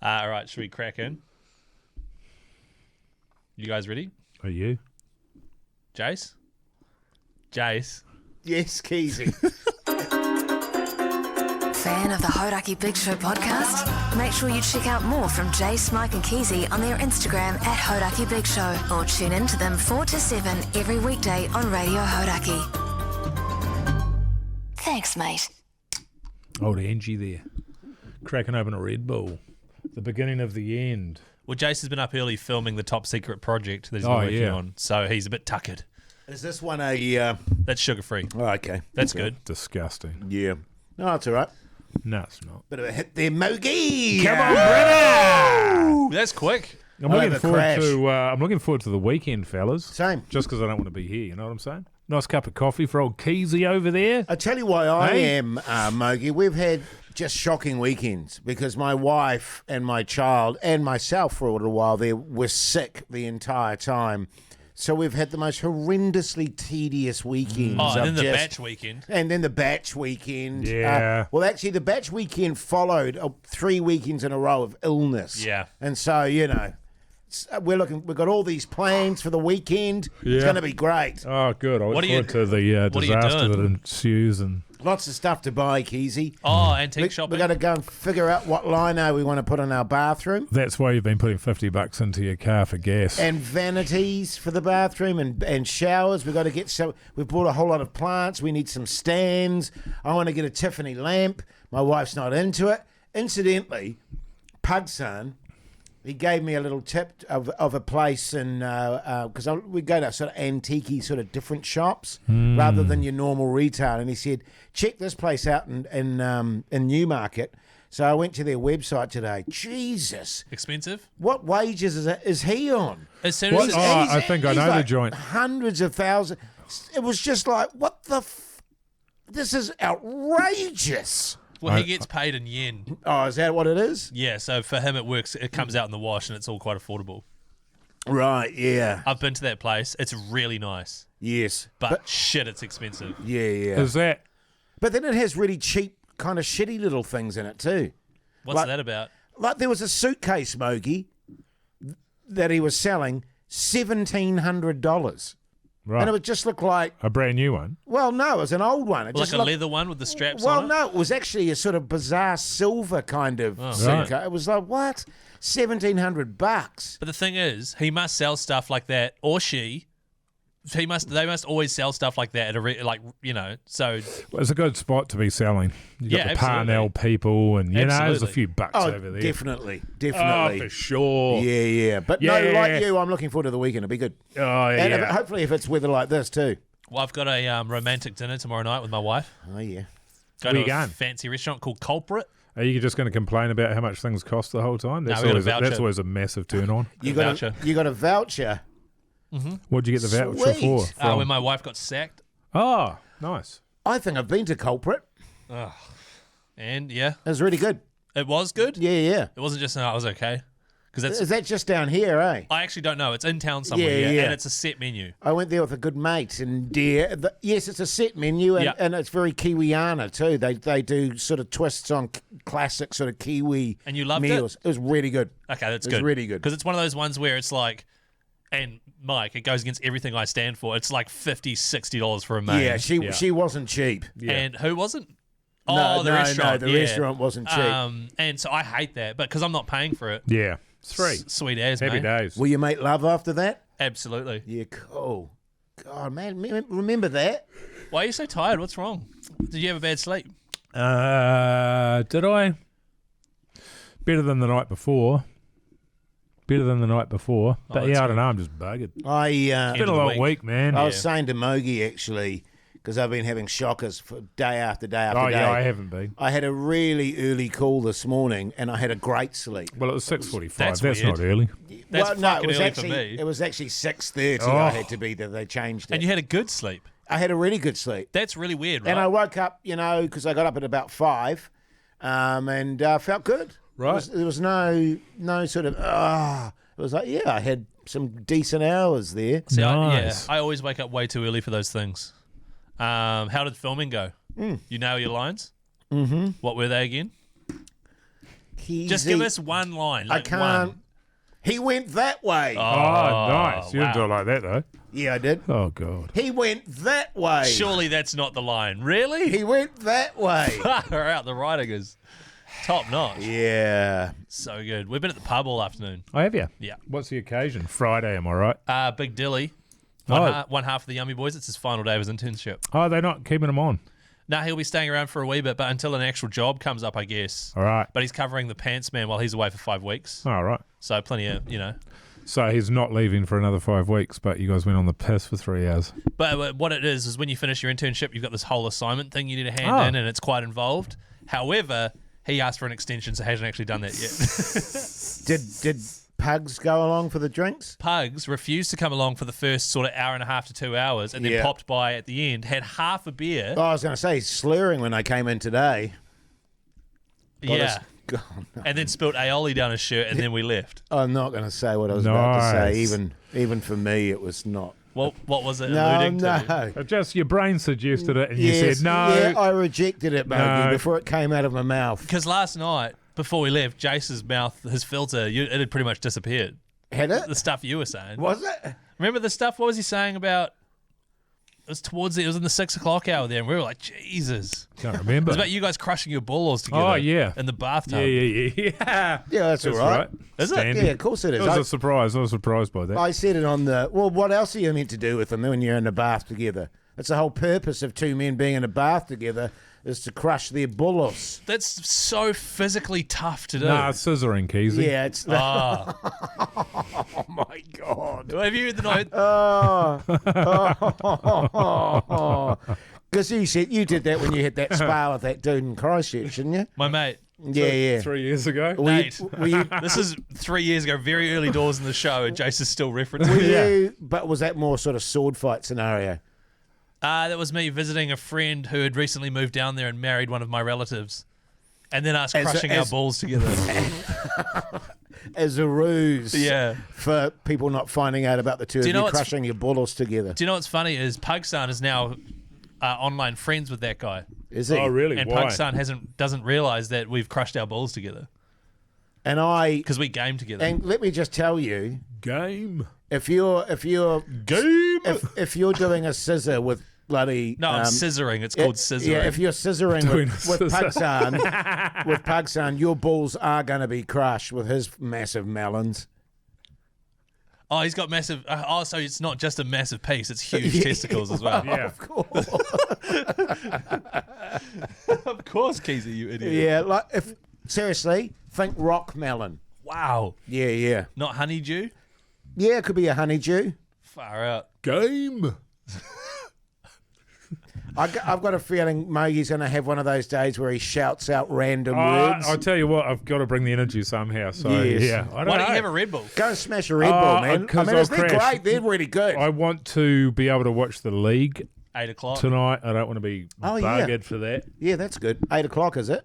All right, should we crack in? You guys ready? Are you? Jace? Jace? Yes, Keezy. Fan of the Hodaki Big Show podcast? Make sure you check out more from Jace, Mike and Keezy on their Instagram at Hodaki Big Show, or tune in to them 4 to 7 every weekday on Radio Hodaki. Thanks, mate. Old Angie there. Cracking open a Red Bull. The beginning of the end. Well, Jace has been up early filming the top secret project that he's been working on, so he's a bit tuckered. Is this one a... That's sugar-free. Oh, okay. That's good. Disgusting. Yeah. No, it's all right. No, it's not. Bit of a hit there, Mogi. Come on, brother! Ooh, that's quick. I'm looking forward to the weekend, fellas. Same. Just because I don't want to be here, you know what I'm saying? Nice cup of coffee for old Keezy over there. I tell you why I Hey. am, Mogi. We've had just shocking weekends because my wife and my child and myself for a little while there were sick the entire time. So we've had the most horrendously tedious weekends. Oh, and of then the just- batch weekend. And then the batch weekend. Yeah. Well, actually, the batch weekend followed 3 weekends in a row of illness. Yeah. And so, we've got all these plans for the weekend. Yeah. It's going to be great. Oh, good. I look What are you- forward to the what are you disaster that doing? ensues. And Lots of stuff to buy, Keezy. Oh, antique shopping. We're going to go and figure out what lino we want to put in our bathroom. that's why you've been putting $50 into your car for gas. And vanities for the bathroom and showers. We've got to get we've bought a whole lot of plants. We need some stands. I want to get a Tiffany lamp. My wife's not into it. Incidentally, Pug-San, he gave me a little tip of a place in because we go to sort of antique sort of different shops rather than your normal retail. And he said, check this place out in Newmarket. So I went to their website today. Jesus. Expensive? What wages is he on? As soon What? as... Oh, I think I he's know the like joint. Hundreds of thousands. It was just like, what the this is outrageous. Well, he gets paid in yen. Oh, is that what it is? Yeah, so for him it works. It comes out in the wash and it's all quite affordable. Right, yeah. I've been to that place. It's really nice. Yes. But shit, it's expensive. Yeah. Is that... But then it has really cheap, kind of shitty little things in it too. What's that about? Like there was a suitcase, Mogi, that he was selling $1,700. Right. And it would just look like, A brand new one? well, no, it was an old one. It Like just a looked, leather one with the straps well, on it? no, it was actually a sort of bizarre silver kind of suitcase. Right. It was like, what? $1,700. But the thing is, he must sell stuff like that, or she. They must always sell stuff like that at so Well, it's a good spot to be selling. You got Yeah, the absolutely. Parnell people, and there's a Absolutely. few bucks Oh, over there. definitely. Oh, for sure. Yeah. But no, Yeah. like you, I'm looking forward to the weekend. It'll be good. Oh, And yeah. hopefully if it's weather like this too. well, I've got a romantic dinner tomorrow night with my wife. Oh, yeah. Go Where to you a going? fancy restaurant called Culprit. Are you just going to complain about how much things cost the whole time? That's, we got a always, voucher. that's always a massive turn on. You Got a got voucher. you got a voucher. What'd you get the voucher Sweet. for? From? When my wife got sacked. Oh, nice. I think I've been to Culprit. And yeah, It was really good. it was good. Yeah. It wasn't just, I was okay. Because that's... Is that just down here, eh? I actually don't know. It's in town somewhere, Yeah. and it's a set menu. I went there with a good mate, and yes, it's a set menu, and, Yeah. and it's very Kiwiana too. They do sort of twists on classic sort of Kiwi And you loved meals. It was really good. Okay, that's It was good. really good. Because it's one of those ones where it's like, and Mike, it goes against everything I stand for. It's like $50, $60 for a main. Yeah, she wasn't cheap. And who wasn't? No, Oh, the no, restaurant. no, the restaurant wasn't cheap. And so I hate that, but because I'm not paying for it. Yeah. It's free. Sweet as, Happy mate. days. Will you make love after that? Absolutely. Yeah, cool. God, man, remember that? Why are you so tired? What's wrong? Did you have a bad sleep? Did I? Better than the night before. But that's yeah, I good. don't know. I'm just buggered. I Been a long week, man. was saying to Mogi actually, because I've been having shockers for day after day after Oh, day. yeah, I haven't been. I had a really early call this morning, and I had a great sleep. Well, it was 6:45. That's That's weird. not early. That's well, no, fucking it was early actually for me. it was actually 6:30. Oh. I had to be there. They changed it. And you had a good sleep. I had a really good sleep, That's really weird, right? and I woke up, because I got up at about 5, and felt good. Right. There was no sort of It was like, yeah, I had some decent hours there. See, Nice. I always wake up way too early for those things. How did filming go? You nail your lines? Mm-hmm. What were they again? Just give us one line. I Like can't. One. He went that way. Oh, nice. You didn't do wow. it like that, though. Yeah, I did. Oh, God. He went that way. Surely that's not the line. Really? He went that way. Far out. The writing is top notch. Yeah. So good. We've been at the pub all afternoon. Oh, have you? Yeah. What's the occasion? Friday, am I right? Big Dilly. Oh. One half of the Yummy Boys. It's his final day of his internship. Oh, they're not keeping them on. Now he'll be staying around for a wee bit, but until an actual job comes up, I guess. All right. But he's covering the pants man while he's away for 5 weeks. All right. So plenty of, So he's not leaving for another 5 weeks, but you guys went on the piss for 3 hours. But what it is when you finish your internship, you've got this whole assignment thing you need to hand in, and it's quite involved. However, he asked for an extension, so hasn't actually done that yet. Did Pugs go along for the drinks? Pugs refused to come along for the first sort of hour and a half to 2 hours, and then Yeah. popped by at the end, had half a beer. Oh, I was going to say, he's slurring when I came in today. Yeah. God, no. And then spilt aioli down his shirt, and then we left. I'm not going to say what I was about to say. Nice. Even for me, it was not. What was it No, alluding to? no. Just your brain suggested it, and you Yes, said no. Yeah, I rejected it, Mogi, No. before it came out of my mouth. Because last night, before we left, Jace's mouth, his filter, it had pretty much disappeared. Had The it? stuff you were saying. Was it? Remember the stuff? What was he saying about? It was in the 6 o'clock hour there, and we were like, Jesus. Can't It remember. was about you guys crushing your balls together. Oh, yeah. In the bathtub. Yeah. Yeah, that's all right. Is it? Standard. Yeah, of course it It is. was a surprise. I was surprised by that. I said it on the. Well, what else are you meant to do with them when you're in the bath together? That's the whole purpose of two men being in a bath together is to crush their bullos. That's so physically tough to do. Nah, scissoring, Keezy. Yeah, it's. Ah. Oh my god. Have you the night? Because you did that when you hit that spa with that dude in Christchurch, didn't you? My mate. Yeah. 3 years ago. Were you, Nate. were you, This is 3 years ago, very early doors in the show, and Jace is still referencing were it. you, but was that more sort of sword fight scenario? That was me visiting a friend who had recently moved down there and married one of my relatives. And then us crushing our balls together. As a ruse Yeah. for people not finding out about the two of you know you what's- crushing your bullos together. Do you know what's funny is Pug-San is now online friends with that guy. Is he? Oh, really? And Why? Pug-San doesn't realise that we've crushed our balls together And I because we game together. and let me just tell you, Game. if you're Game. if you're doing a scissor with bloody no, I'm scissoring. It's called scissoring. Yeah, if you're scissoring Doing with a scissor. Pug-San, your balls are going to be crushed with his massive melons. Oh, he's got massive. So it's not just a massive piece; it's huge testicles as well. Yeah. Of course. Of course, Keezy, you idiot. Yeah, like if seriously, think rock melon. Wow. Yeah. Not honeydew. Yeah, it could be a honeydew. Far out. Game. I've got a feeling Mogi's going to have one of those days where he shouts out random words. I'll tell you what, I've got to bring the energy somehow. So, Yes. yeah. I Why don't know. you have a Red Bull? Go and smash a Red Bull, man. I 'cause mean, I'll they're crash. great. They're really good. I want to be able to watch the league 8 o'clock. tonight. I don't want to be Oh, yeah. buggered for that. Yeah, that's good. 8 o'clock, is it?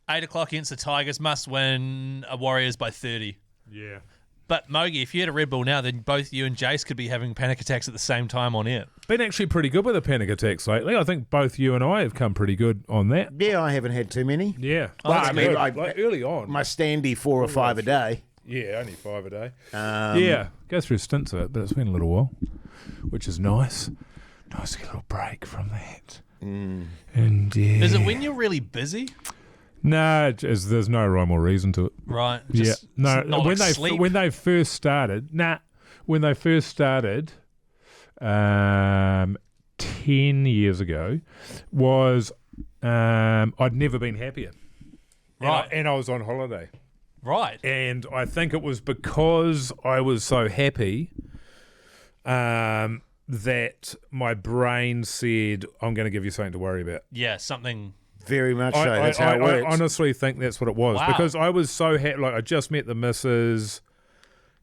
8 o'clock against the Tigers. Must win Warriors by 30. Yeah. But Mogi, if you had a Red Bull now, then both you and Jace could be having panic attacks at the same time on air. Been actually pretty good with the panic attacks lately. I think both you and I have come pretty good on that. Yeah, I haven't had too many. Yeah. Well, That's I mean, good. I- like early on. My standy 4 or 5 a day. Yeah, only 5 a day. Um, Yeah, go through stints of it, but it's been a little while, which is nice. Nice to get a little break from that. And yeah. Is it when you're really busy? No, there's no rhyme or reason to it. Right. Yeah, Just, no. it's not When like sleep. when they first started, 10 years ago, was I'd never been happier. Right. And I was on holiday. Right. And I think it was because I was so happy that my brain said, I'm going to give you something to worry about. Yeah, something. Very much so. That's how it works. I honestly think that's what it was. Wow. Because I was so happy. Like, I just met the missus.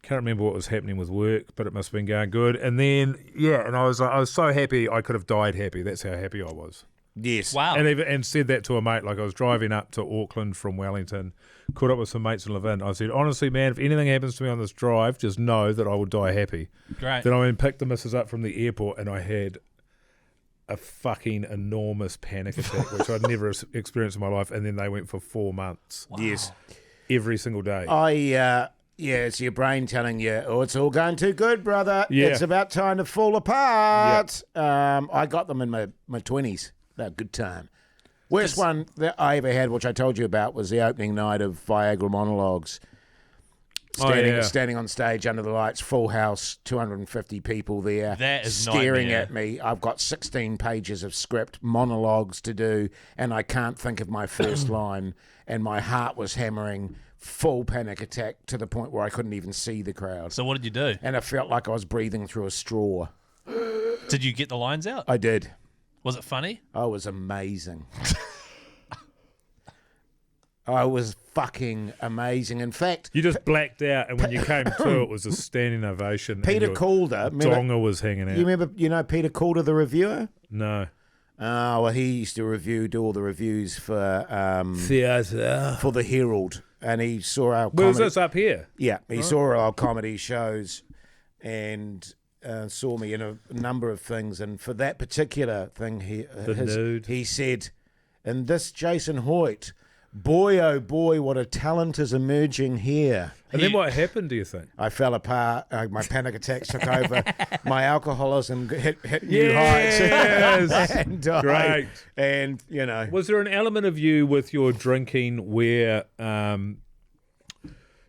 Can't remember what was happening with work, but it must have been going good. And then, and I was so happy I could have died happy. That's how happy I was. Yes. Wow. And said that to a mate. Like, I was driving up to Auckland from Wellington, caught up with some mates in Levin. I said, honestly, man, if anything happens to me on this drive, just know that I will die happy. Great. Then I went and picked the missus up from the airport, and I had a fucking enormous panic attack, which I'd never experienced in my life. And then they went for 4 months. Yes. every single day. It's your brain telling you, oh, it's all going too good, brother. Yeah. It's about time to fall apart. I got them in my 20s. They were a good time. Worst one that I ever had, which I told you about, was the opening night of Viagra Monologues. Standing on stage under the lights, full house, 250 people there. That is staring nightmare. at me. I've got 16 pages of script, monologues to do, and I can't think of my first line. And my heart was hammering, full panic attack to the point where I couldn't even see the crowd. So what did you do? And I felt like I was breathing through a straw. Did you get the lines out? I did. Was it funny? I was amazing. I was fucking amazing. In fact, You just blacked out, and when you came to, it was a standing ovation. and Peter your Calder, donga was hanging out. you remember Peter Calder, the reviewer? No. Well, he used to do all the reviews for Theatre. for the Herald, and he saw our Where was comedy. this up here? Yeah, he saw our comedy shows, and saw me in a number of things. And for that particular thing, nude. he said, "And this Jason Hoyt, boy oh boy, what a talent is emerging here." And then what happened, do you think? I fell apart. My panic attacks took over. My alcoholism hit new heights. Yes. and Great. And, Was there an element of you with your drinking where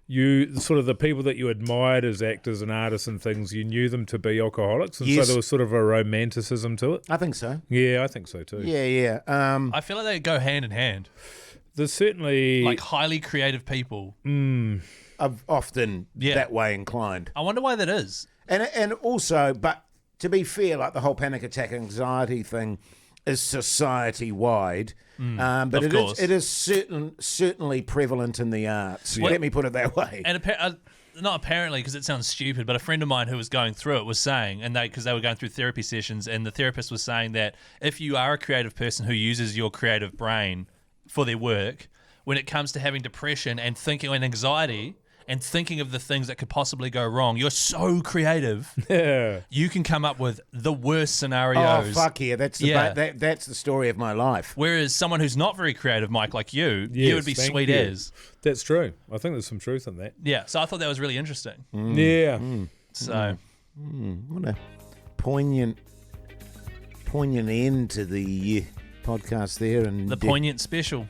you, sort of the people that you admired as actors and artists and things, you knew them to be alcoholics? And Yes. so there was sort of a romanticism to it? I think so. Yeah, I think so too. Yeah. I feel like they go hand in hand. There's certainly... Like highly creative people. I'm often Yeah. that way inclined. I wonder why that is. And also, but to be fair, like the whole panic attack anxiety thing is society wide. But of course. it is certainly prevalent in the arts. Let me put it that way. And not apparently, because it sounds stupid, but a friend of mine who was going through it was saying, because they were going through therapy sessions, and the therapist was saying that if you are a creative person who uses your creative brain for their work, when it comes to having depression and thinking and anxiety and thinking of the things that could possibly go wrong, you're so creative. Yeah. You can come up with the worst Oh, scenarios. fuck yeah. That's the story of my life. Whereas someone who's not very creative, Mike, like you, Yes, you would be thank sweet you. as. That's true. I think there's some truth in that. Yeah, so I thought that was really interesting. Yeah. So What a poignant end to the podcast there. And the poignant special.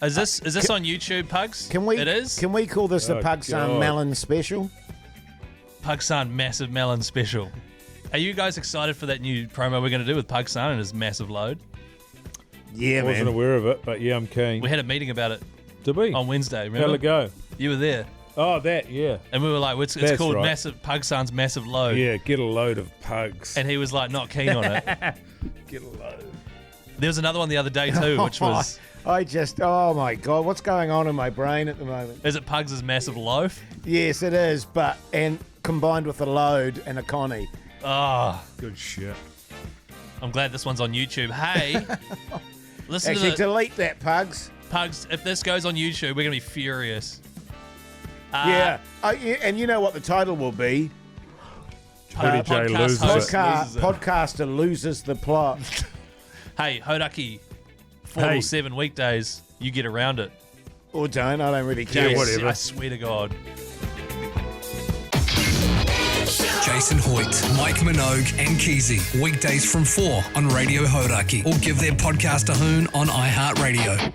Is this on YouTube, Pugs? It is? Can we call this the Oh, Pug-San God. Melon special? Pug-San Massive Melon Special. Are you guys excited for that new promo we're going to do with Pug-San and his massive load? Yeah, I wasn't man. aware of it, but yeah, I'm keen. We had a meeting about it Did we? on Wednesday, remember? How'd it go? You were there. Oh, that, yeah. And we were like, it's That's called right. Massive Pug-San's Massive Load. Yeah, get a load of pugs. And he was like, not keen on it. Get a load. There was another one the other day too, which was, Oh my God, what's going on in my brain at the moment? is it Pugs' Massive Loaf? Yes, it is, and combined with a load and a Connie. Oh, Good shit. I'm glad this one's on YouTube. Hey, listen Actually, to the delete that, Pugs. Pugs. If this goes on YouTube, we're going to be furious. Yeah. And you know what the title will be? Hoodie J loses it. Podcaster loses the plot. Hey, Hodaki, 4 Hey. till 7 weekdays, you get around it. Or don't, I don't really care. Yes, whatever. I swear to God. Jason Hoyt, Mike Minogue, and Keezy. Weekdays from 4 on Radio Hodaki. Or give their podcast a hoon on iHeartRadio.